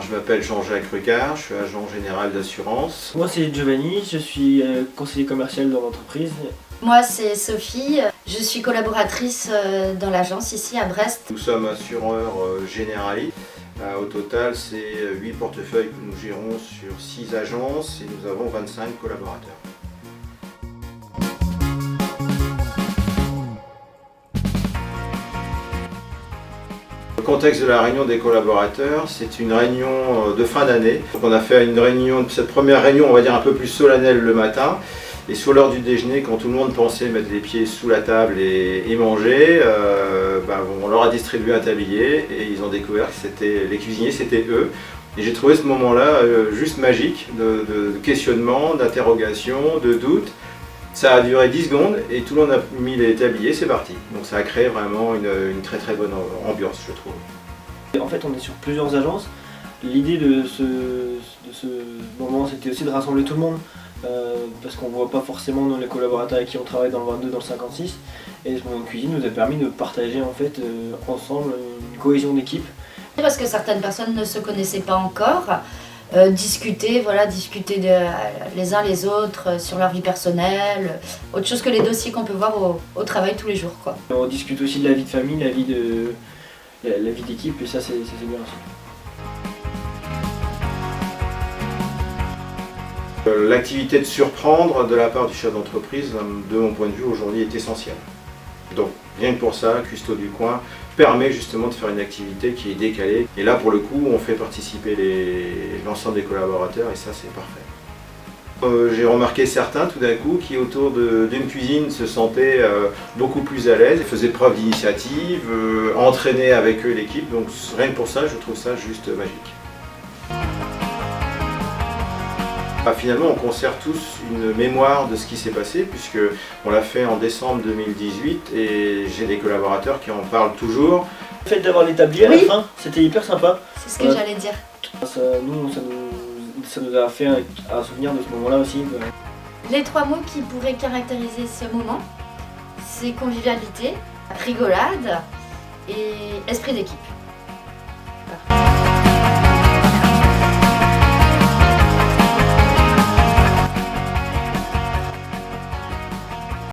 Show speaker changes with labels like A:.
A: Alors, je m'appelle Jean-Jacques Rucard, je suis agent général d'assurance.
B: Moi c'est Giovanni, je suis conseiller commercial dans l'entreprise.
C: Moi c'est Sophie, je suis collaboratrice dans l'agence ici à Brest.
A: Nous sommes assureurs généralistes. Au total, c'est 8 portefeuilles que nous gérons sur 6 agences et nous avons 25 collaborateurs. Le contexte de la réunion des collaborateurs, c'est une réunion de fin d'année. On a fait une réunion, cette première réunion, on va dire un peu plus solennelle le matin. Et sur l'heure du déjeuner, quand tout le monde pensait mettre les pieds sous la table et manger, on leur a distribué un tablier et ils ont découvert que c'était les cuisiniers, c'était eux. Et j'ai trouvé ce moment-là juste magique de questionnement, d'interrogation, de doute. Ça a duré 10 secondes et tout le monde a mis les tabliers, c'est parti. Donc ça a créé vraiment une très très bonne ambiance, je trouve.
B: En fait, on est sur plusieurs agences. L'idée de ce moment, c'était aussi de rassembler tout le monde. Parce qu'on ne voit pas forcément dans les collaborateurs avec qui on travaille dans le 22, dans le 56. Et ce moment de cuisine nous a permis de partager en fait ensemble une cohésion d'équipe.
C: Parce que certaines personnes ne se connaissaient pas encore, discuter les uns les autres sur leur vie personnelle, autre chose que les dossiers qu'on peut voir au travail tous les jours, quoi.
B: On discute aussi de la vie de famille, la vie d'équipe et ça c'est bien aussi.
A: L'activité de surprendre de la part du chef d'entreprise, de mon point de vue aujourd'hui, est essentielle. Donc rien que pour ça, Custo du Coin permet justement de faire une activité qui est décalée. Et là pour le coup, on fait participer l'ensemble des collaborateurs et ça c'est parfait. J'ai remarqué certains tout d'un coup qui autour d'une cuisine se sentaient beaucoup plus à l'aise, faisaient preuve d'initiative, entraînaient avec eux l'équipe. Donc rien que pour ça, je trouve ça juste magique. Finalement, on conserve tous une mémoire de ce qui s'est passé puisque on l'a fait en décembre 2018 et j'ai des collaborateurs qui en parlent toujours.
B: Le fait d'avoir les tabliers à la fin, c'était hyper sympa.
C: C'est ce que j'allais dire.
B: Ça nous a fait un souvenir de ce moment-là aussi.
C: Les 3 mots qui pourraient caractériser ce moment, c'est convivialité, rigolade et esprit d'équipe.